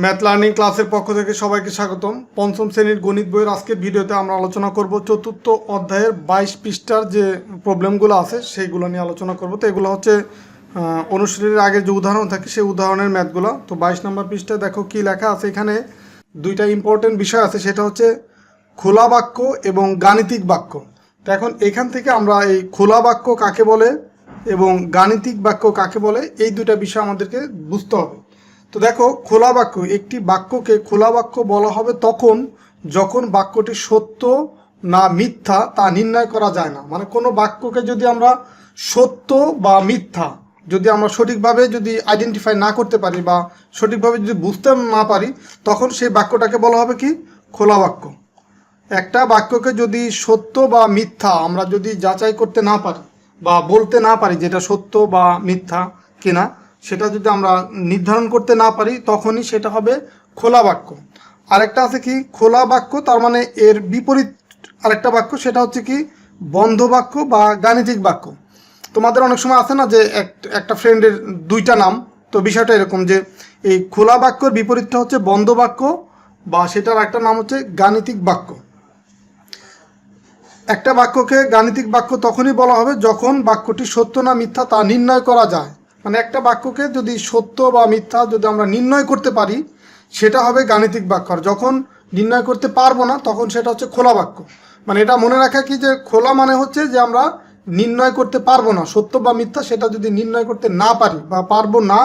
Math learning ক্লাসের পক্ষ থেকে সবাইকে স্বাগতম। পঞ্চম শ্রেণীর গণিত বইয়ের আজকের ভিডিওতে আমরা আলোচনা করব চতুর্থ অধ্যায়ের 22 পৃষ্ঠার যে প্রবলেমগুলো আছে সেইগুলো নিয়ে আলোচনা করব। তো এগুলো হচ্ছে অনুশীলনের আগে যে উদাহরণ থাকে সেই উদাহরণের ম্যাথগুলো। তো 22 নম্বর পৃষ্ঠায় দেখো কি লেখা আছে। এখানে দুইটা ইম্পর্টেন্ট বিষয় আছে, সেটা হচ্ছে খোলা বাক্য এবং গাণিতিক বাক্য। তো এখন এখান থেকে আমরা এই খোলা বাক্য কাকে বলে এবং গাণিতিক বাক্য কাকে বলে এই দুইটা বিষয় আমাদেরকে বুঝতে হবে। তো দেখো, খোলা বাক্য, একটি বাক্যকে খোলা বাক্য বলা হবে তখন যখন বাক্যটি সত্য না মিথ্যা তা নির্ণয় করা যায় না। মানে কোনো বাক্যকে যদি আমরা সত্য বা মিথ্যা যদি আমরা সঠিকভাবে যদি আইডেন্টিফাই না করতে পারি বা সঠিকভাবে যদি বুঝতে না পারি, তখন সেই বাক্যটাকে বলা হবে কি? খোলা বাক্য। একটা বাক্যকে যদি সত্য বা মিথ্যা আমরা যদি যাচাই করতে না পারি বা বলতে না পারি যেটা সত্য বা মিথ্যা কিনা, সেটা যদি আমরা নির্ধারণ করতে না পারি, তখনই সেটা হবে খোলা বাক্য। আরেকটা আছে কি? খোলা বাক্য, তার মানে এর বিপরীত আরেকটা বাক্য, সেটা হচ্ছে কি? বন্ধ বাক্য বা গাণিতিক বাক্য। তোমাদের অনেক সময় আছে না যে একটা ফ্রেন্ডের দুইটা নাম, তো বিষয়টা এরকম যে এই খোলা বাক্যর বিপরীতটা হচ্ছে বন্ধ বাক্য বা সেটার একটা নাম হচ্ছে গাণিতিক বাক্য। একটা বাক্যকে গাণিতিক বাক্য তখনই বলা হবে যখন বাক্যটি সত্য না মিথ্যা তা নির্ণয় করা যায়। মানে একটা বাক্যকে যদি সত্য বা মিথ্যা যদি আমরা নির্ণয় করতে পারি, সেটা হবে গাণিতিক বাক্য। আর যখন নির্ণয় করতে পারবো না, তখন সেটা হচ্ছে খোলা বাক্য। মানে এটা মনে রাখা কি, যে খোলা মানে হচ্ছে যে আমরা নির্ণয় করতে পারবো না, সত্য বা মিথ্যা সেটা যদি নির্ণয় করতে না পারি বা পারবো না,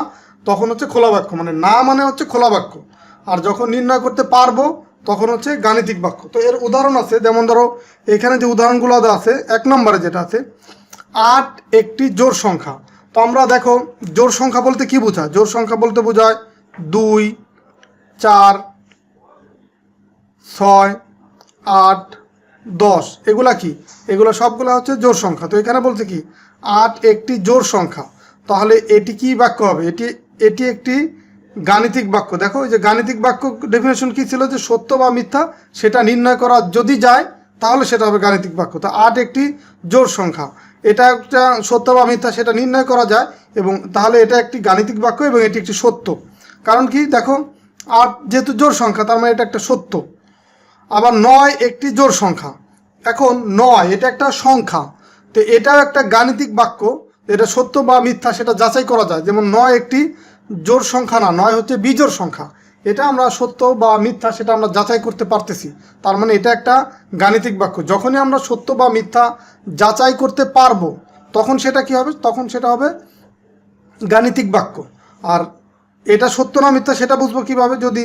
তখন হচ্ছে খোলা বাক্য। মানে না মানে হচ্ছে খোলা বাক্য, আর যখন নির্ণয় করতে পারবো তখন হচ্ছে গাণিতিক বাক্য। তো এর উদাহরণ আছে, যেমন ধরো এখানে যে উদাহরণগুলো আছে, 1 নম্বরে যেটা আছে 8 একটি জোড় সংখ্যা। তো আমরা দেখো, জোড় সংখ্যা বলতে কি বোঝায়? জোড় সংখ্যা বলতে বোঝায় 2, 4, 6, 8, 10। এগুলা কি? এগুলো সবগুলো হচ্ছে জোড় সংখ্যা। তো এখানে বলছে কি 8 একটি জোড় সংখ্যা, তাহলে এটি কি বাক্য হবে? এটি একটি গাণিতিক বাক্য। দেখো, এই যে গাণিতিক বাক্য ডেফিনেশন কি ছিল, যে সত্য বা মিথ্যা সেটা নির্ণয় করা যদি যায় তাহলে সেটা হবে গাণিতিক বাক্য। তো 8 একটি জোড় সংখ্যা, এটা একটা সত্য বা মিথ্যা সেটা নির্ণয় করা যায়, এবং তাহলে এটা একটি গাণিতিক বাক্য এবং এটি একটি সত্য। কারণ কি? দেখো, 8 যেহেতু জোড় সংখ্যা, তার মানে এটা একটা সত্য। আবার 9 একটি জোড় সংখ্যা। এখন 9 এটা একটা সংখ্যা, তো এটাও একটা গাণিতিক বাক্য। এটা সত্য বা মিথ্যা সেটা যাচাই করা যায়। যেমন 9 একটি জোড় সংখ্যা না, 9 হচ্ছে বিজোড় সংখ্যা। এটা আমরা সত্য বা মিথ্যা সেটা আমরা যাচাই করতে পারতেছি, তার মানে এটা একটা গাণিতিক বাক্য। যখনই আমরা সত্য বা মিথ্যা যাচাই করতে পারবো, তখন সেটা কি হবে? তখন সেটা হবে গাণিতিক বাক্য। আর এটা সত্য না মিথ্যা সেটা বুঝবো কিভাবে? যদি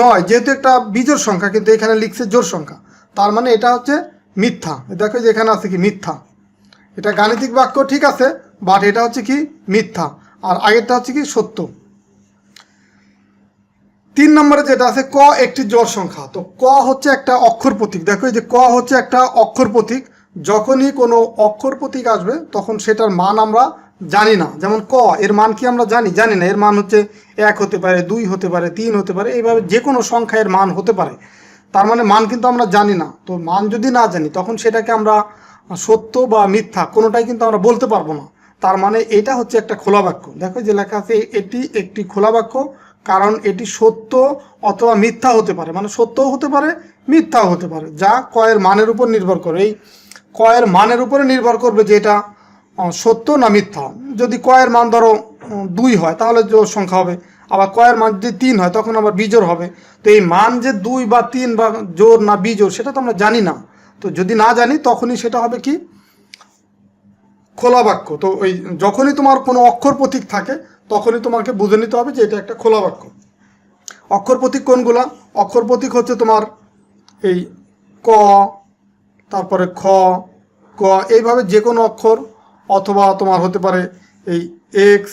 9 যেহেতু একটা বিজোড় সংখ্যা, কিন্তু এখানে লিখছে জোড় সংখ্যা, তার মানে এটা হচ্ছে মিথ্যা। দেখো যে এখানে আছে কি মিথ্যা। এটা গাণিতিক বাক্য ঠিক আছে, বাট এটা হচ্ছে কি মিথ্যা, আর আগেরটা হচ্ছে কি সত্য। 3 নম্বরে যেটা আছে ক একটি জোড় সংখ্যা। তো ক হচ্ছে একটা অক্ষর প্রতীক। দেখো এই যে ক হচ্ছে একটা অক্ষর প্রতীক। যখনই কোনো অক্ষর প্রতীক আসবে তখন সেটার মান আমরা জানি না। যেমন ক এর মান কি আমরা জানি না। এর মান হচ্ছে 1 হতে পারে, 2 হতে পারে, 3 হতে পারে, এইভাবে যে কোনো সংখ্যা এর মান হতে পারে। তার মানে মান কিন্তু আমরা জানি না। তো মান যদি না জানি, তখন সেটাকে আমরা সত্য বা মিথ্যা কোনোটাই কিন্তু আমরা বলতে পারবো না। তার মানে এটা হচ্ছে একটা খোলা বাক্য। দেখো যে লেখা আছে এটি একটি খোলা বাক্য, কারণ এটি সত্য অথবা মিথ্যা হতে পারে। মানে সত্যও হতে পারে, মিথ্যাও হতে পারে, যা কয়ের মানের উপর নির্ভর করে। এই কয়ের মানের উপরে নির্ভর করবে যে এটা সত্য না মিথ্যা। যদি কয়ের মান ধরো 2 হয় তাহলে জোড় সংখ্যা হবে, আবার কয়ের মান যদি 3 হয় তখন আবার বিজোড় হবে। তো এই মান যে 2 বা 3 বা জোড় না বিজোড় সেটা তো আমরা জানি না। তো যদি না জানি তখনই সেটা হবে কি খোলা বাক্য। তো ওই যখনই তোমার কোনো অক্ষর প্রতীক থাকে তখনই তোমাকে বুঝে নিতে হবে যে এটা একটা খোলা বাক্য। অক্ষর প্রতীক কোনগুলা? অক্ষর প্রতীক হচ্ছে তোমার এই ক, তারপরে খ, ক, এইভাবে যে কোনো অক্ষর, অথবা তোমার হতে পারে এই এক্স,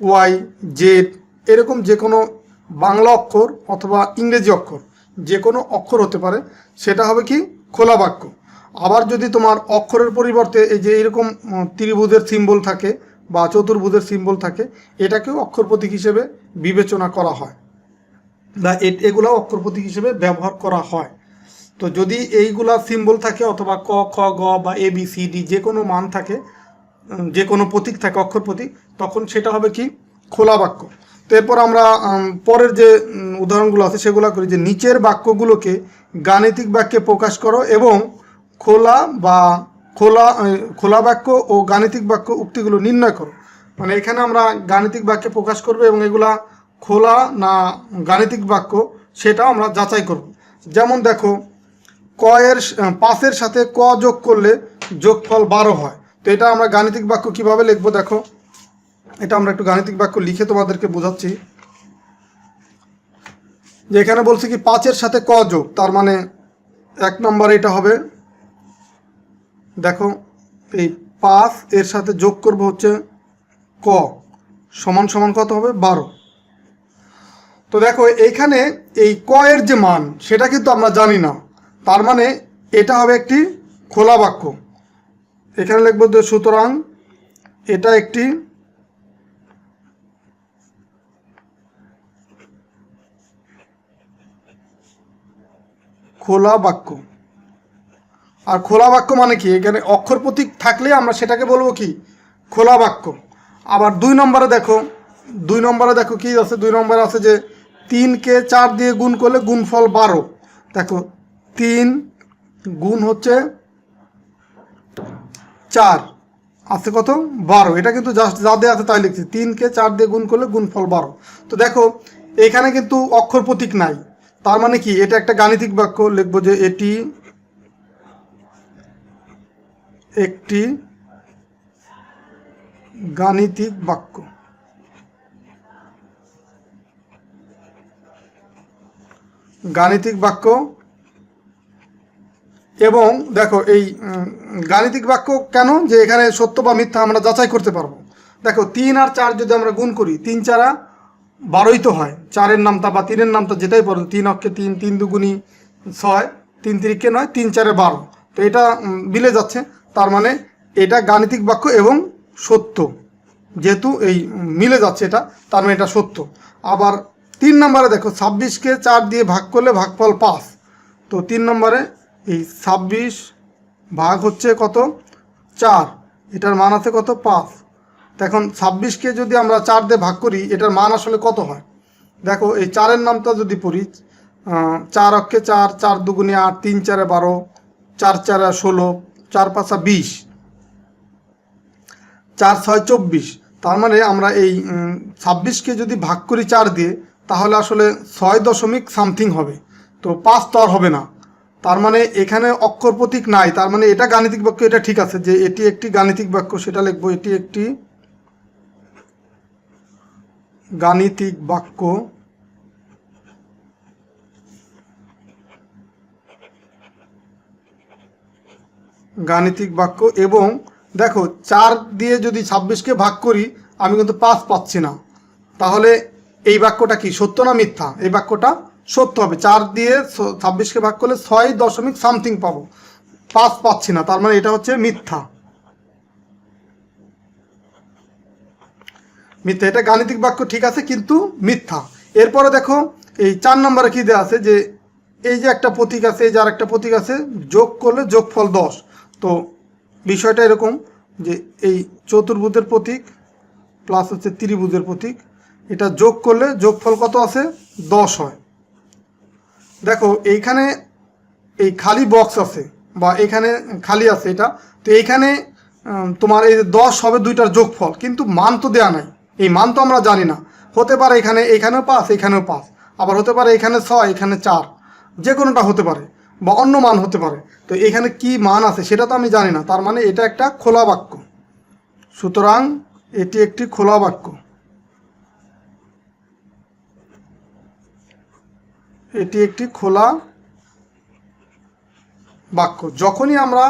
ওয়াই, জেড, এরকম যে কোনো বাংলা অক্ষর অথবা ইংরেজি অক্ষর, যে কোনো অক্ষর হতে পারে, সেটা হবে কি খোলা বাক্য। আবার যদি তোমার অক্ষরের পরিবর্তে এই যে এরকম ত্রিভুজের সিম্বল থাকে বা চতুর্ভুজের সিম্বল থাকে, এটাকেও অক্ষর প্রতীক হিসেবে বিবেচনা করা হয় বা এগুলাও অক্ষর প্রতীক হিসেবে ব্যবহার করা হয়। তো যদি এইগুলা সিম্বল থাকে অথবা ক, খ, গ বা এ, বি, সি, ডি যে কোনো মান থাকে, যে কোনো প্রতীক থাকে অক্ষর প্রতীক, তখন সেটা হবে কি খোলা বাক্য। তো তো এরপর আমরা পরের যে উদাহরণগুলো আছে সেগুলো করি, যে নিচের বাক্যগুলোকে গাণিতিক বাক্যে প্রকাশ করো এবং খোলা বা খোলা বাক্য ও গাণিতিক বাক্য উক্তিগুলো নির্ণয় করো। মানে এখানে আমরা গাণিতিক বাক্যে প্রকাশ করব এবং এগুলা খোলা না গাণিতিক বাক্য সেটাও আমরা যাচাই করব। যেমন দেখো, 5-এর সাথে ক যোগ করলে যোগফল 12 হয়। তো এটা আমরা গাণিতিক বাক্য কিভাবে লিখবো দেখো, এটা আমরা একটু গাণিতিক বাক্য লিখে তোমাদেরকে বোঝাচ্ছি। যে এখানে বলছে কি 5-এর সাথে ক যোগ, তার মানে 1 নম্বরে এটা হবে, দেখো এই 5 এর সাথে যোগ করব হচ্ছে ক, সমান সমান কত হবে 12। তো দেখো এইখানে এই ক এর যে মান সেটা কিন্তু আমরা জানি না, তার মানে এটা হবে একটি খোলা বাক্য। এখানে লিখব যে সুতরাং এটা একটি খোলা বাক্য। আর খোলা বাক্য মানে কি, এখানে অক্ষর প্রতীক থাকলে আমরা সেটাকে বলবো কি খোলা বাক্য। আবার 2 নম্বরে দেখো কি আছে, 2 নম্বরে আছে যে 3-কে 4 দিয়ে গুণ করলে গুণফল 12। দেখো 3 গুণ হচ্ছে 4 আছে কত 12, এটা কিন্তু জাস্ট যা দেওয়া আছে তাই লিখছি, 3-কে 4 দিয়ে গুণ করলে গুণফল 12। তো দেখো এখানে কিন্তু অক্ষর প্রতীক নাই, তার মানে কি এটা একটা গাণিতিক বাক্য। লিখবো যে এটি একটি গাণিতিক বাক্য। গাণিতিক বাক্য। এবং দেখো এই গাণিতিক বাক্য কেন, যে এখানে সত্য বা মিথ্যা আমরা যাচাই করতে পারবো। দেখো 3 আর 4 যদি আমরা গুণ করি, 3-4 12ই তো হয়, 4-এর নামতা বা 3-এর নামতা যেটাই পড়ো, 3 অক্ষে 3, 3 দুগুণী 6, 3 3-কে 9, 3-4-এ 12। তো এটা মিলে যাচ্ছে, তার মানে এটা গাণিতিক বাক্য এবং সত্য, যেহেতু এই মিলে যাচ্ছে এটা, তার মানে এটা সত্য। আবার 3 নম্বরে দেখো 26-কে 4 দিয়ে ভাগ করলে ভাগফল 5। তো 3 নম্বরে এই 26 ভাগ হচ্ছে কত 4, এটার মান আছে কত 5। এখন 26-কে যদি আমরা 4 দিয়ে ভাগ করি এটার মান আসলে কত হয়, দেখো এই 4-এর নামটা যদি পড়ি, 4 অক্ষে 4, 4 দুগুণী 8, 3-4-এ 12, 4-4-এ 16, 4-5-এ 20, 4-6 24। তার মানে আমরা এই 26-কে যদি ভাগ করি 4 দিয়ে, তাহলে আসলে 6 দশমিক সামথিং হবে, তো 5 তো আর হবে না। তার মানে এখানে অক্ষর প্রতীক নাই, তার মানে এটা গাণিতিক বাক্য, এটা ঠিক আছে যে এটি একটি গাণিতিক বাক্য, সেটা লিখবো এটি একটি গাণিতিক বাক্য। গাণিতিক বাক্য। এবং দেখো 4 দিয়ে যদি 26-কে ভাগ করি আমি কিন্তু 5 পাচ্ছি না, তাহলে এই বাক্যটা কি সত্য না মিথ্যা? এই বাক্যটা সত্য হবে। 4 দিয়ে 26-কে ভাগ করলে 6 দশমিক সামথিং পাবো, 5 পাচ্ছি না, তার মানে এটা হচ্ছে মিথ্যা। মিথ্যা, এটা গাণিতিক বাক্য ঠিক আছে কিন্তু মিথ্যা। এরপরে দেখো এই 4 নম্বরে কি দেওয়া আছে, যে এই যে একটা প্রতীক আছে, এই যে আরেকটা প্রতীক আছে, যোগ করলে যোগফল 10। তো বিষয়টা এরকম যে এই চতুর্ভুজের প্রতীক প্লাস হচ্ছে ত্রিভুজের প্রতীক, এটা যোগ করলে যোগফল কত আছে 10 হয়। দেখো এইখানে এই খালি বক্স আছে বা এখানে খালি আছে এটা, তো এইখানে তোমার এই 10 হবে দুইটার যোগফল, কিন্তু মান তো দেওয়া নাই, এই মান তো আমরা জানি না। হতে পারে এখানেও 5, এখানেও 5, আবার হতে পারে এখানে 6, এখানে 4, যে কোনোটা হতে পারে বা অন্য মান হতে পারে। তো এখানে কি মান আছে সেটা তো আমি জানি না, তার মানে এটা একটা খোলা বাক্য। সুতরাং এটি একটি খোলা বাক্য। এটি একটি খোলা বাক্য। যখনই আমরা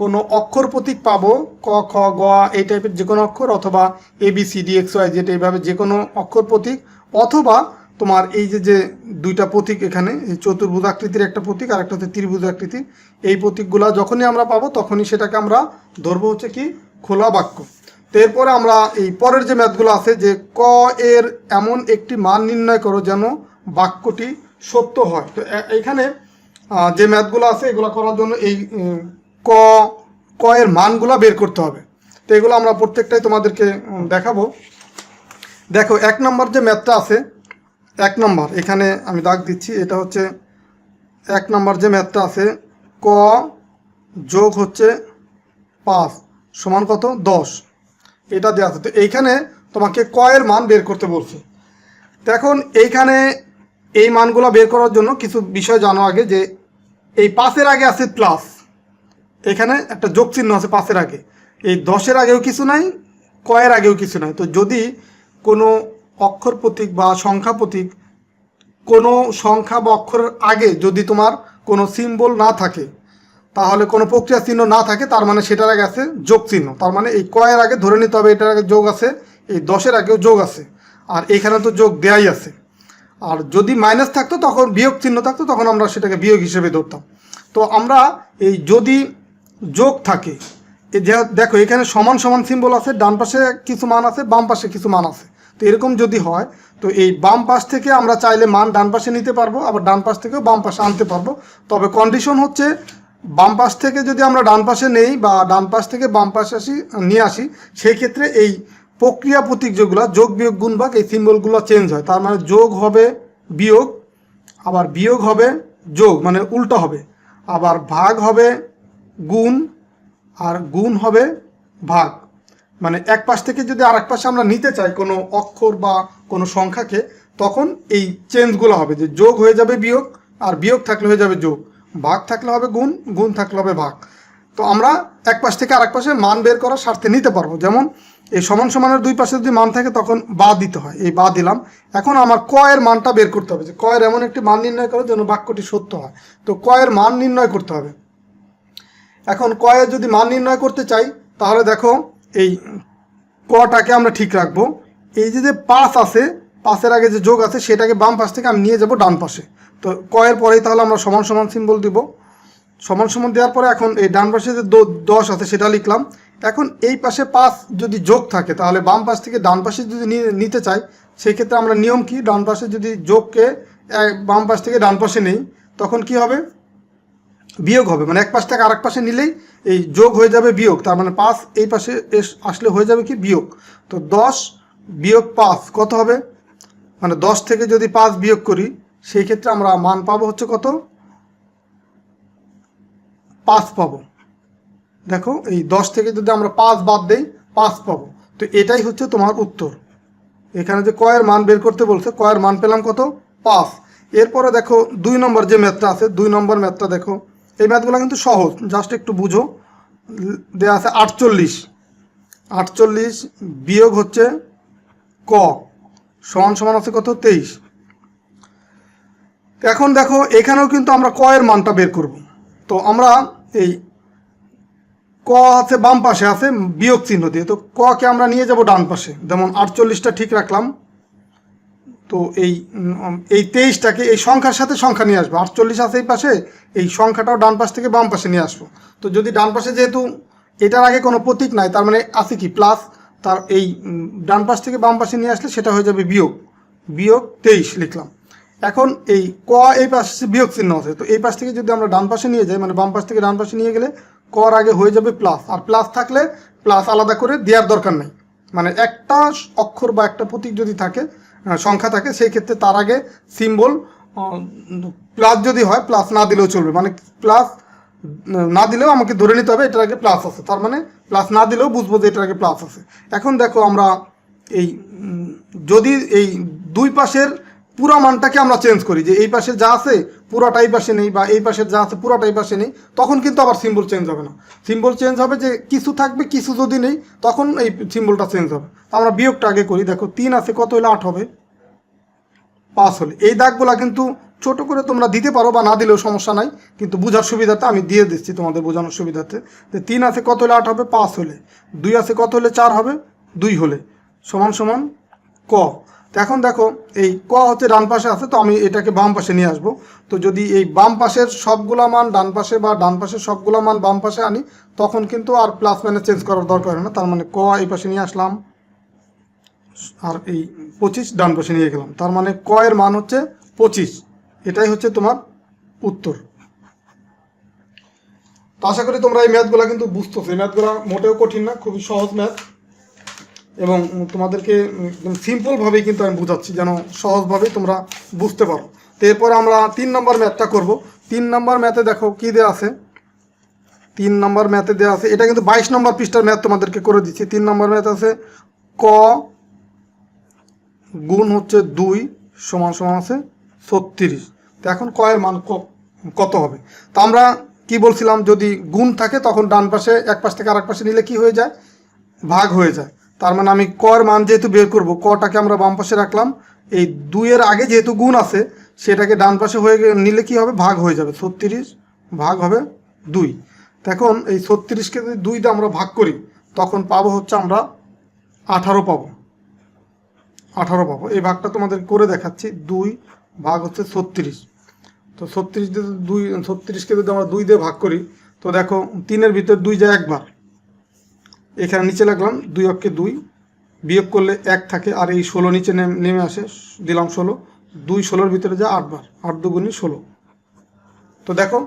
কোনো অক্ষর প্রতীক পাবো, ক খ গ এই টাইপের যে কোনো অক্ষর, অথবা ABCD XY Z এইভাবে যে কোনো অক্ষর প্রতীক, অথবা তোমার এই যে দুইটা প্রতীক, এখানে এই চতুর্ভুজ আকৃতির একটা প্রতীক আর একটা হচ্ছে ত্রিভুজ আকৃতির, এই প্রতীকগুলা যখনই আমরা পাবো তখনই সেটাকে আমরা ধরবো হচ্ছে কি খোলা বাক্য। তো এরপরে আমরা এই পরের যে ম্যাথগুলো আছে, যে ক এর এমন একটি মান নির্ণয় করো যেন বাক্যটি সত্য হয়। তো এইখানে যে ম্যাথগুলো আছে এগুলো করার জন্য এই ক এর মানগুলো বের করতে হবে। তো এগুলো আমরা প্রত্যেকটাই তোমাদেরকে দেখাবো। দেখো 1 নম্বর যে ম্যাথটা আছে, 1 নম্বর এখানে আমি দাগ দিচ্ছি, এটা হচ্ছে 1 নম্বর যে ম্যাথটা আছে, ক যোগ হচ্ছে 5 সমান কত 10, এটা দেওয়া আছে। তো এইখানে তোমাকে ক এর মান বের করতে বলছে। তো এখন এইখানে এই মানগুলো বের করার জন্য কিছু বিষয় জানো আগে, যে এই 5-এর আগে আছে প্লাস, এখানে একটা যোগ চিহ্ন আছে 5-এর আগে, এই 10-এর আগেও কিছু নাই, ক এর আগেও কিছু নাই। তো যদি কোনো অক্ষর প্রতীক বা সংখ্যা প্রতীক, কোনো সংখ্যা বা অক্ষরের আগে যদি তোমার কোনো সিম্বল না থাকে, তাহলে কোনো প্রক্রিয়া চিহ্ন না থাকে, তার মানে সেটার আগে আছে যোগ চিহ্ন। তার মানে এই ক এর আগে ধরে নিতে হবে এটার আগে যোগ আছে, এই 10-এর আগেও যোগ আছে, আর এখানে তো যোগ দেয়াই আছে। আর যদি মাইনাস থাকতো তখন বিয়োগ চিহ্ন থাকতো, তখন আমরা সেটাকে বিয়োগ হিসেবে ধরতাম। তো আমরা এই যদি যোগ থাকে, এই যে দেখো এখানে সমান সমান সিম্বল আছে, ডান পাশে কিছু মান আছে, বাম পাশে কিছু মান আছে। তো এরকম যদি হয়, তো এই বাম পাশ থেকে আমরা চাইলে মান ডান পাশে নিতে পারবো, আবার ডান পাশ থেকেও বাম পাশে আনতে পারবো। তবে কন্ডিশন হচ্ছে বাম পাশ থেকে যদি আমরা ডান পাশে নেই বা ডান পাশ থেকে বাম পাশে নিয়ে আসি, সেই ক্ষেত্রে এই প্রক্রিয়া প্রতীক যেগুলো যোগ বিয়োগ গুণ ভাগ, এই সিম্বলগুলো চেঞ্জ হয়। তার মানে যোগ হবে বিয়োগ, আবার বিয়োগ হবে যোগ, মানে উল্টো হবে, আবার ভাগ হবে গুণ, আর গুণ হবে ভাগ। মানে এক পাশ থেকে যদি আর এক পাশে আমরা নিতে চাই কোনো অক্ষর বা কোনো সংখ্যাকে, তখন এই চেঞ্জগুলো হবে, যে যোগ হয়ে যাবে বিয়োগ, আর বিয়োগ থাকলে হয়ে যাবে যোগ, ভাগ থাকলে হবে গুণ, গুণ থাকলে হবে ভাগ। তো আমরা এক পাশ থেকে আরেক পাশে মান বের করার স্বার্থে নিতে পারবো। যেমন এই সমান সমানের দুই পাশে যদি মান থাকে তখন বা দিতে হয়, এই বা দিলাম। এখন আমার ক এর মানটা বের করতে হবে, যে ক এর এমন একটি মান নির্ণয় করো যেন বাক্যটি সত্য হয়। তো ক এর মান নির্ণয় করতে হবে। এখন ক এর যদি মান নির্ণয় করতে চাই, তাহলে দেখো এই কটাকে আমরা ঠিক রাখবো। এই যে 5 আছে, 5-এর আগে যে যোগ আছে, সেটাকে বাম পাশ থেকে আমি নিয়ে যাব ডান পাশে। তো ক এর পরেই তাহলে আমরা সমান সমান সিম্বল দিব। সমান সমান দেওয়ার পরে এখন এই ডান পাশে যে 10 আছে সেটা লিখলাম। এখন এই পাশে 5 যদি যোগ থাকে, তাহলে বাম পাশ থেকে ডান পাশে যদি নিতে চাই, সেই ক্ষেত্রে আমরা নিয়ম কি, ডান পাশে যদি যোগকে বাম পাশ থেকে ডান পাশে নেই, তখন কি হবে, বিয়োগ হবে। মানে এক পাশ থেকে আরেক পাশে নিলেই এই যোগ হয়ে যাবে বিয়োগ, তার মানে 5 এই পাশে আসলে হয়ে যাবে কি বিয়োগ। তো 10 বিয়োগ 5 কত হবে, মানে 10 থেকে যদি 5 বিয়োগ করি, সেই ক্ষেত্রে আমরা মান পাবো হচ্ছে কত, 5 পাবো। দেখো এই 10 থেকে যদি আমরা 5 বাদ দেই, 5 পাবো। তো এটাই হচ্ছে তোমার উত্তর। এখানে যে ক এর মান বের করতে বলছে, ক এর মান পেলাম কত, 5। এরপরে দেখো 2 নম্বর যে ম্যাথটা আছে, 2 নম্বর ম্যাথটা দেখো, এই ম্যাথগুলো কিন্তু সহজ, জাস্ট একটু বুঝো। দেওয়া আছে 48, 48 বিয়োগ হচ্ছে ক সমান সমান আছে কত, 23। এখন দেখো এখানেও কিন্তু আমরা ক এর মানটা বের করব। তো আমরা এই ক আছে বাম পাশে আছে বিয়োগ চিহ্ন দিয়ে, তো ক কে আমরা নিয়ে যাব ডান পাশে। যেমন 48টা ঠিক রাখলাম, তো এই 23টাকে এই সংখ্যার সাথে সংখ্যা নিয়ে আসবো। 48 আছে এই পাশে, এই সংখ্যাটাও ডান পাশ থেকে বাম পাশে নিয়ে আসবো। তো যদি ডান পাশে যেহেতু এটার আগে কোনো প্রতীক নাই, তার মানে আছে কি প্লাস, তার এই ডান পাশ থেকে বাম পাশে নিয়ে আসলে সেটা হয়ে যাবে বিয়োগ, বিয়োগ 23 লিখলাম। এখন এই ক এই পাশে বিয়োগ চিহ্ন আছে, তো এই পাশ থেকে যদি আমরা ডান পাশে নিয়ে যাই, মানে বাম পাশ থেকে ডান পাশে নিয়ে গেলে কর আগে হয়ে যাবে প্লাস, আর প্লাস থাকলে প্লাস আলাদা করে দেওয়ার দরকার নেই। মানে একটা অক্ষর বা একটা প্রতীক যদি থাকে, সংখ্যা থাকে, সেই ক্ষেত্রে তার আগে সিম্বল প্লাস যদি হয়, প্লাস না দিলেও চলবে। মানে প্লাস না দিলেও আমাকে ধরে নিতে হবে এটার আগে প্লাস আছে, তার মানে প্লাস না দিলেও বুঝবো যে এটার আগে প্লাস আছে। এখন দেখো আমরা এই যদি এই দুই পাশের পুরো মানটাকে আমরা চেঞ্জ করি, যে এই পাশে যা আছে পুরোটাই পাশে নেই, বা এই পাশের যা আছে পুরোটাই পাশে নেই, তখন কিন্তু আবার সিম্বল চেঞ্জ হবে না। সিম্বল চেঞ্জ হবে যে কিছু থাকবে, কিছু যদি নেই, তখন এই সিম্বলটা চেঞ্জ হবে। আমরা বিয়োগটা আগে করি। দেখো 3 আছে, কত হলে 8 হবে, 5 হলে। এই দাগগুলা কিন্তু ছোট করে তোমরা দিতে পারো বা না দিলেও সমস্যা নাই, কিন্তু বোঝার সুবিধাতে আমি দিয়ে দিচ্ছি তোমাদের বোঝানোর সুবিধাতে। যে 3 আছে, কত হলে 8 হবে, 5 হলে। 2 আছে, কত হলে 4 হবে, 2 হলে, সমান সমান ক। তো এখন দেখো এই ক হচ্ছে ডান পাশে আছে, তো আমি এটাকে বাম পাশে নিয়ে আসবো। তো যদি এই বাম পাশের সবগুলা মান ডান পাশে বা ডান পাশের সবগুলা মান বাম পাশে আনি, তখন কিন্তু আর প্লাস মাইনাস চেঞ্জ করার দরকার হয় না। তার মানে ক এই পাশে নিয়ে আসলাম, আর এই 25 ডান পাশে নিয়ে গেলাম, তার মানে ক এর মান হচ্ছে 25। এটাই হচ্ছে তোমার উত্তর। তো আশা করি তোমরা এই ম্যাথগুলো কিন্তু বুঝতেছো। এই ম্যাথগুলো মোটেও কঠিন না, খুবই সহজ ম্যাথ। এবং তোমাদেরকে একদম সিম্পলভাবেই কিন্তু আমি বুঝাচ্ছি যেন সহজভাবেই তোমরা বুঝতে পারো। তো এরপরে আমরা 3 নম্বর ম্যাথটা করব। 3 নম্বর ম্যাথে দেখো কী দেওয়া আছে। 3 নম্বর ম্যাথে দেওয়া আছে, এটা কিন্তু 22 নম্বর পৃষ্ঠার ম্যাথ তোমাদেরকে করে দিচ্ছি। 3 নম্বর ম্যাথ আছে ক গুণ হচ্ছে 2 সমান সমান আছে 36। তো এখন ক এর মান কত হবে? তো আমরা কি বলছিলাম, যদি গুণ থাকে তখন ডান পাশে এক পাশ থেকে আরেক পাশে নিলে কি হয়ে যায়, ভাগ হয়ে যায়। তার মানে আমি ক এর মান যেহেতু বের করব, কটাকে আমরা বাম পাশে রাখলাম, এই 2 এর আগে যেহেতু গুণ আছে সেটাকে ডান পাশে হয়ে নিলে কি হবে, ভাগ হয়ে যাবে। 36 ভাগ হবে 2। এখন এই 36কে যদি 2 দিয়ে আমরা ভাগ করি তখন পাবো হচ্ছে আমরা 18 পাবো। 18 পাবো। এই ভাগটা তোমাদের করে দেখাচ্ছি। 2 ভাগ হচ্ছে 36। তো 36কে যদি আমরা 2 দিয়ে ভাগ করি তো দেখো 3-এর ভিতর 2 যায় একবার, এখানে নিচে লাগলাম 2 অক্ষে 2, বিয়োগ করলে 1 থাকে, আর এই 16 নিচে নেমে আসে, দিলাম 16। 2 16-র ভিতরে যায় 8 বার, 8 দুগুণে 16। তো দেখো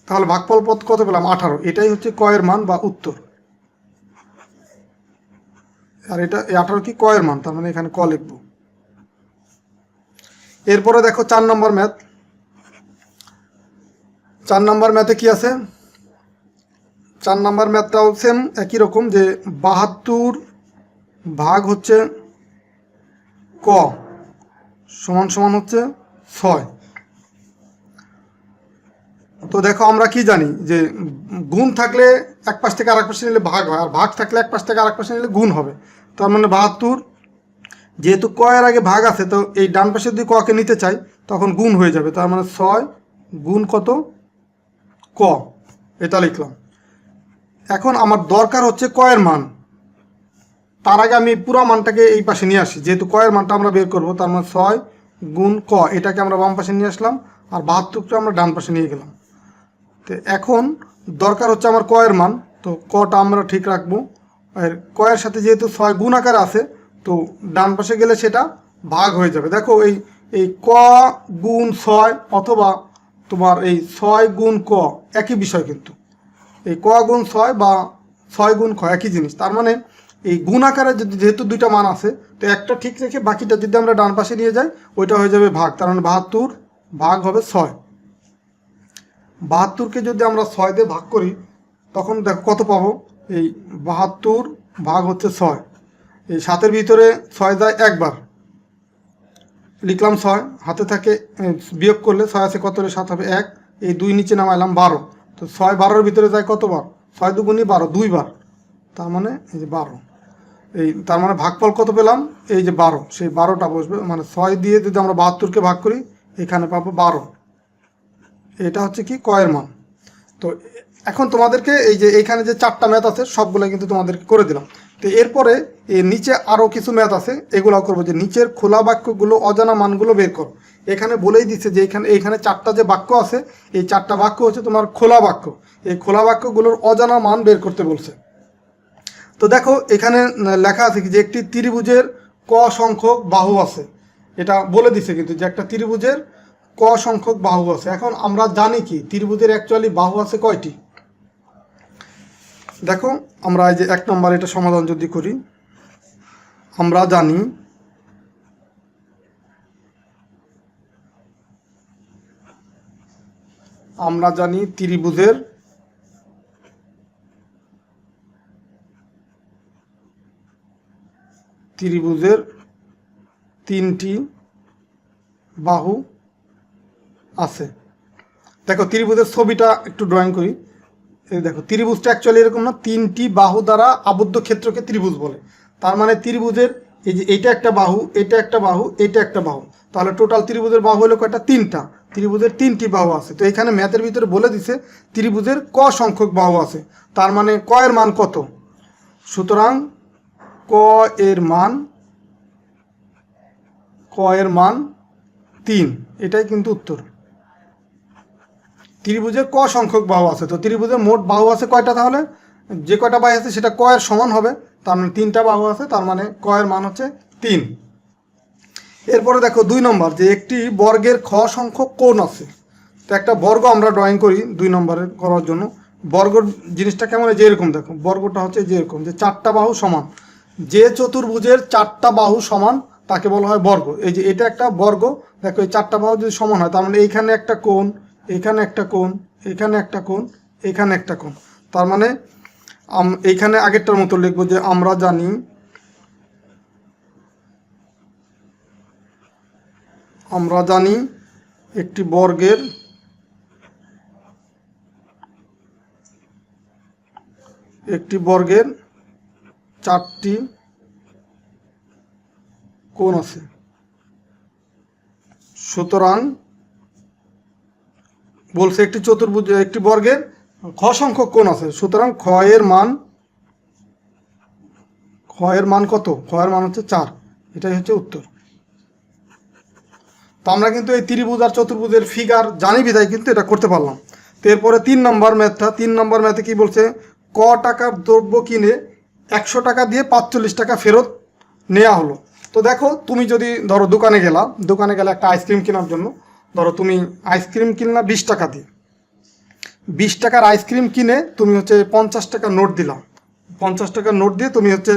তাহলে ভাগফল পদ কত পেলাম, 18। এটাই হচ্ছে ক এর মান বা উত্তর। আর এটা 18 কি ক এর মান, তার মানে এখানে ক লিখব। এরপরে দেখো 4 নম্বর ম্যাথ। 4 নম্বর ম্যাথে কি আছে, 4 নম্বর ম্যাথটাও সেম একই রকম, যে 72 ভাগ হচ্ছে ক সমান সমান হচ্ছে 6। তো দেখো আমরা কি জানি যে গুণ থাকলে এক পাশ থেকে আরেক পাশে নিলে ভাগ হয়, আর ভাগ থাকলে এক পাশ থেকে আরেক পাশে নিলে গুণ হবে। তার মানে 72 যেহেতু ক এর আগে ভাগ আছে, তো এই ডান পাশে যদি ককে নিতে চাই তখন গুণ হয়ে যাবে। তার মানে 6 গুণ কত, ক, এটা লিখলাম। এখন আমার দরকার হচ্ছে ক এর মান। তার আগে আমি পুরো মানটাকে এই পাশে নিয়ে আসি, যেহেতু ক এর মানটা আমরা বের করব। তার মানে 6 গুণ ক, এটাকে আমরা বাম পাশে নিয়ে আসলাম, আর 72টা আমরা ডান পাশে নিয়ে গেলাম। তো এখন দরকার হচ্ছে আমার ক এর মান, তো কটা আমরা ঠিক রাখবো। আর ক এর সাথে যেহেতু 6 গুণ আকার আছে, তো ডান পাশে গেলে সেটা ভাগ হয়ে যাবে। দেখো এই ক গুণ 6 অথবা তোমার এই 6 গুণ ক একই বিষয়, কিন্তু এই ক গুণ 6 বা 6 গুণ ক একই জিনিস। তার মানে এই গুণ আকারে যেহেতু দুইটা মান আছে, তো একটা ঠিক রেখে বাকিটা যদি আমরা ডান পাশে নিয়ে যাই ওইটা হয়ে যাবে ভাগ। তার মানে 72 ভাগ হবে 6। 72কে যদি আমরা 6 দিয়ে ভাগ করি তখন দেখো কত পাবো, এই 72 ভাগ হচ্ছে 6। এই 7-এর ভিতরে 6 যায় একবার, লিখলাম 6, হাতে থাকে বিয়োগ করলে 6 আছে কত, 7 হবে 1, এই 2 নিচে নামাইলাম 12। তো 6 12-এর ভিতরে যায় কতবার, 6 দুগুণে 12, 2 বার, তার মানে এই যে 12। এই তার মানে ভাগফল কত পেলাম, এই যে 12, সেই 12টা বসবে। মানে 6 দিয়ে যদি আমরা 72কে ভাগ করি এখানে পাবো 12। এটা হচ্ছে কি ক এর মান। তো এখন তোমাদেরকে এই যে এইখানে যে 4টা ম্যাথ আছে সবগুলো কিন্তু তোমাদেরকে করে দিলাম। তো এরপরে এর নিচে আরও কিছু ম্যাথ আছে, এগুলো করবো, যে নিচের খোলা বাক্যগুলো অজানা মানগুলো বের করো। এখানে বলেই দিচ্ছে যে এইখানে 4টা যে বাক্য আছে, এই 4টা বাক্য হচ্ছে তোমার খোলা বাক্য। এই খোলা বাক্যগুলোর অজানা মান বের করতে বলছে। তো দেখো এখানে লেখা আছে কি যে একটি ত্রিভুজের ক সংখ্যক বাহু আছে, এটা বলে দিছে কিন্তু যে একটা ত্রিভুজের ক সংখ্যক বাহু আছে। এখন আমরা জানি কি ত্রিভুজের অ্যাকচুয়ালি বাহু আছে কয়টি। দেখো আমরা এই যে 1 নম্বর এটা সমাধান যদি করি, আমরা জানি ত্রিভুজের ত্রিভুজের 3টি বাহু আছে। দেখো ত্রিভুজের ছবিটা একটু ড্রয়িং করি। এই দেখো ত্রিভুজটা অ্যাকচুয়ালি এরকম না, 3টি বাহু দ্বারা আবদ্ধ ক্ষেত্রকে ত্রিভুজ বলে। তার মানে ত্রিভুজের এই যে এইটা একটা বাহু, এটা একটা বাহু, এটা একটা বাহু, তাহলে টোটাল ত্রিভুজের বাহু হলো কয়টা, 3টা। ত্রিভুজের 3টি বাহু আছে। তো এখানে ম্যাথের ভিতরে বলে দিছে ত্রিভুজের ক সংখ্যক বাহু আছে, তার মানে ক এর মান কত। সুতরাং ক এর মান 3, এটাই কিন্তু উত্তর। ত্রিভুজের ক সংখ্যক বাহু আছে, তো ত্রিভুজের মোট বাহু আছে কয়টা, তাহলে যে কয়টা বাহু আছে সেটা ক এর সমান হবে, তার মানে 3টা বাহু আছে, তার মানে ক এর মান হচ্ছে 3। এরপরে দেখো 2 নম্বর, যে একটি বর্গের খ সংখ্যক কোণ আছে। তো একটা বর্গ আমরা ড্রয়িং করি 2 নম্বরের করার জন্য। বর্গর জিনিসটা কেমন, যে এরকম দেখো, বর্গটা হচ্ছে যে এরকম, যে 4টা বাহু সমান। যে চতুর্ভুজের 4টা বাহু সমান তাকে বলা হয় বর্গ। এই যে এটা একটা বর্গ, দেখো এই 4টা বাহু যদি সমান হয় তার মানে এইখানে একটা কোণ, এখানে একটা কোণ, এখানে একটা কোণ, এখানে একটা কোণ। তার মানে এইখানে আগেরটার মতো লিখবো যে আমরা জানি একটি বর্গের চারটি কোণ আছে। সুতরাং বলছে একটি বর্গের খ সংখ্যক কোণ আছে, সুতরাং খ এর মান কত? খ এর মান হচ্ছে 4। এটাই হচ্ছে উত্তর। তো আমরা কিন্তু এই ত্রিভুজ আর চতুর্ভুজের ফিগার জানি বিধায় কিন্তু এটা করতে পারলাম। তো এরপরে 3 নম্বর ম্যাথে কি বলছে? ক টাকার দ্রব্য কিনে 100 টাকা দিয়ে 45 টাকা ফেরত নেওয়া হলো। তো দেখো, তুমি যদি ধরো দোকানে গেলে একটা আইসক্রিম কেনার জন্য, ধরো তুমি আইসক্রিম কিনলা 20 টাকা দিয়ে, 20 টাকার আইসক্রিম কিনে তুমি হচ্ছে 50 টাকা নোট দিলাম, 50 টাকার নোট দিয়ে তুমি হচ্ছে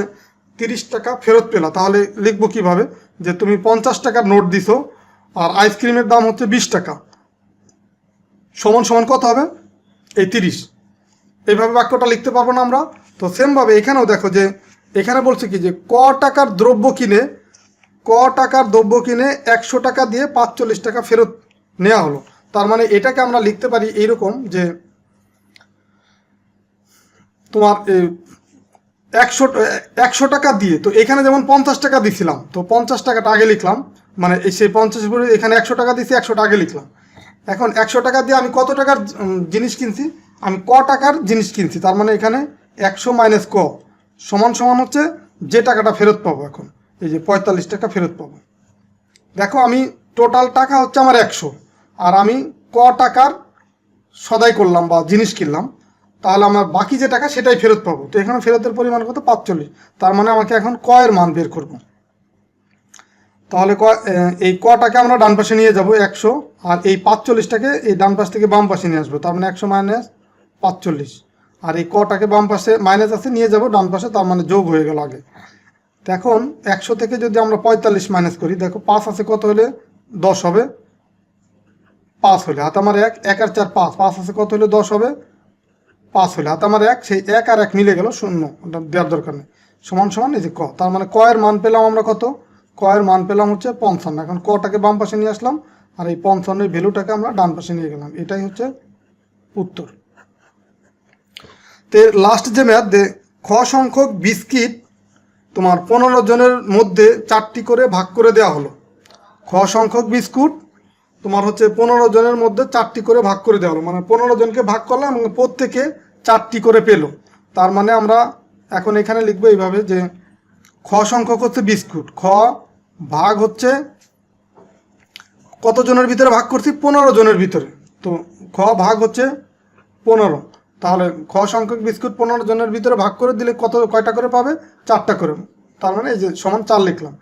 30 টাকা ফেরত পেলা। তাহলে লিখবো কিভাবে? যে তুমি 50 টাকার নোট দিছো আর আইসক্রিমের দাম হচ্ছে 20 টাকা, সমান সমান কত হবে? এই 30। এইভাবে বাক্যটা লিখতে পারবো না আমরা? তো সেমভাবে এখানেও দেখো যে এখানে বলছে কি যে ক টাকার দ্রব্য কিনে 100 টাকা দিয়ে 45 টাকা ফেরত নেওয়া হলো। তার মানে এটাকে আমরা লিখতে পারি এইরকম যে তোমার 100 টাকা দিয়ে, তো এখানে যেমন 50 টাকা দিছিলাম, তো 50 টাকাটা আগে লিখলাম, মানে সেই 50 পরে এখানে 100 টাকা দিছি, 100টা আগে লিখলাম। এখন 100 টাকা দিয়ে আমি কত টাকার জিনিস কিনছি? আমি ক টাকার জিনিস কিনছি, তার মানে এখানে 100 মাইনাস ক সমান হচ্ছে যে টাকাটা ফেরত পাবো। এখন এই যে 45 টাকা ফেরত পাবো। দেখো, আমি টোটাল টাকা হচ্ছে আমার 100, আর আমি ক টাকার সদাই করলাম বা জিনিস কিনলাম, তাহলে আমার বাকি যে টাকা সেটাই ফেরত পাবো। তো এখানে ফেরতের পরিমাণ কত? 45। তার মানে আমাকে এখন ক এর মান বের করব। তাহলে এই কটাকে আমরা ডান পাশে নিয়ে যাব 100, আর এই 45টাকে এই ডান পাশ থেকে বাম পাশে নিয়ে আসবো। তার মানে 100 মাইনাস 45, আর এই কটাকে বাম পাশে মাইনাস আছে নিয়ে যাব ডান পাশে, তার মানে যোগ হয়ে গেল আগে। এখন 100 থেকে যদি আমরা 45 মাইনাস করি, দেখো 5 আছে, কত হলে 10 হবে? 5 হলে হাত আমার 1, 1 আর 4 5, 5 আছে, কত হলে 10 হবে? 5 হলে হাত আমার 1, সেই 1 আর 1 মিলে গেল 0, ওটা দেওয়ার দরকার নেই। সমান এই যে ক, তার মানে ক এর মান পেলাম আমরা কত? ক এর মান পেলাম হচ্ছে 55। এখন কটাকে বাম পাশে নিয়ে আসলাম, আর এই 55 এর ভ্যালুটাকে আমরা ডান পাশে নিয়ে গেলাম। এটাই হচ্ছে উত্তর। তো লাস্ট যে ম্যাথ, খ সংখ্যক বিস্কিট তোমার 15 জনের মধ্যে 4টি করে ভাগ করে দেওয়া হলো। খ সংখ্যক বিস্কুট তোমার হচ্ছে 15 জনের মধ্যে 4টি করে ভাগ করে দেওয়া হলো, মানে 15 জনকে ভাগ করলাম এবং প্রত্যেকে 4টি করে পেল। তার মানে আমরা এখন এখানে লিখবো এইভাবে যে খ সংখ্যক হচ্ছে বিস্কুট, খ ভাগ হচ্ছে কত জনের ভিতরে ভাগ করছি? 15 জনের ভিতরে। তো খ ভাগ হচ্ছে 15, তাহলে খ সংখ্যক বিস্কুট 15 জনের ভিতরে ভাগ করে দিলে কয়টা করে পাবে? 4টা করে। তার মানে এই যে সমান 4 লিখলাম।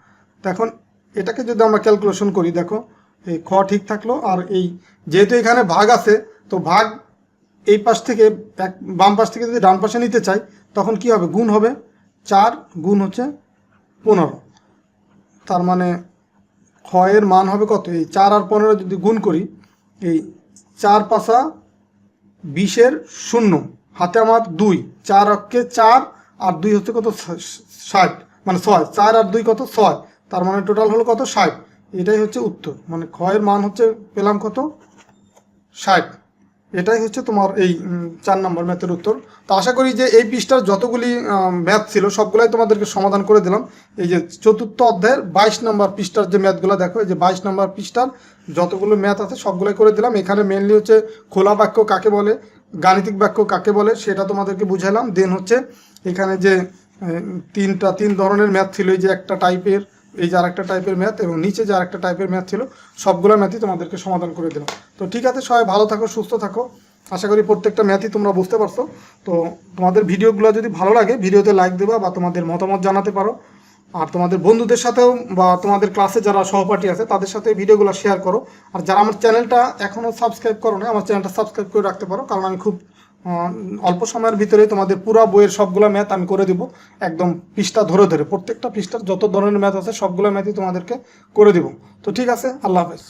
তো এখন এটাকে যদি আমরা ক্যালকুলেশন করি, দেখো এই খ ঠিক থাকলো, আর এই যেহেতু এখানে ভাগ আছে, তো ভাগ এই পাশ থেকে বাম পাশ থেকে যদি ডান পাশে নিতে চাই, তখন কি হবে? গুণ হবে। 4 গুণ হচ্ছে 15, তার মানে খ এর মান হবে কত? এই 4 আর 15 যদি গুণ করি, এই 4 পাশা 20-এর 0, হাতে আমার 2, 4 অক্ষে 4 আর 2 হচ্ছে কত? 60, মানে 6, 4 আর 2 কত? 6, তার মানে টোটাল হলো কত? 60। এটাই হচ্ছে উত্তর, মানে খ এর মান হচ্ছে পেলাম কত? 60। এটাই হচ্ছে তোমার এই 4 নম্বর ম্যাথের উত্তর। তো আশা করি যে এই পৃষ্ঠার যতগুলি ম্যাথ ছিল সবগুলাই তোমাদেরকে সমাধান করে দিলাম। এই যে চতুর্থ অধ্যায়ের 22 নম্বর পৃষ্ঠার যে ম্যাথগুলো দেখো, এই যে 22 নম্বর পৃষ্ঠার যতগুলো ম্যাথ আছে সবগুলাই করে দিলাম। এখানে মেনলি হচ্ছে খোলা বাক্য কাকে বলে, গাণিতিক বাক্য কাকে বলে সেটা তোমাদেরকে বুঝালাম। দেন হচ্ছে এখানে যে 3 ধরনের ম্যাথ ছিল, এই যে একটা টাইপের, এই যে আরেকটা টাইপের ম্যাথ, এবং নিচে যে আরেকটা টাইপের ম্যাথ ছিল, সবগুলো ম্যাথই তোমাদেরকে সমাধান করে দিলাম। তো ঠিক আছে, সবাই ভালো থাকো, সুস্থ থাকো। আশা করি প্রত্যেকটা ম্যাথই তোমরা বুঝতে পারছো। তো তোমাদের ভিডিওগুলো যদি ভালো লাগে, ভিডিওতে লাইক দেবা বা তোমাদের মতামত জানাতে পারো। আর তোমাদের বন্ধুদের সাথেও বা তোমাদের ক্লাসে যারা সহপাঠী আছে তাদের সাথে ভিডিওগুলো শেয়ার করো। আর যারা আমার চ্যানেলটা এখনও সাবস্ক্রাইব করো না, আমার চ্যানেলটা সাবস্ক্রাইব করে রাখতে পারো, কারণ আমি খুব অল্প সময়ের ভিতরেই তোমাদের পুরো বইয়ের সবগুলো ম্যাথ আমি করে দিব, একদম পৃষ্ঠা ধরে ধরে প্রত্যেকটা পৃষ্ঠার যত ধরনের ম্যাথ আছে সবগুলো ম্যাথই তোমাদেরকে করে দিব। তো ঠিক আছে, আল্লাহ হাফেজ।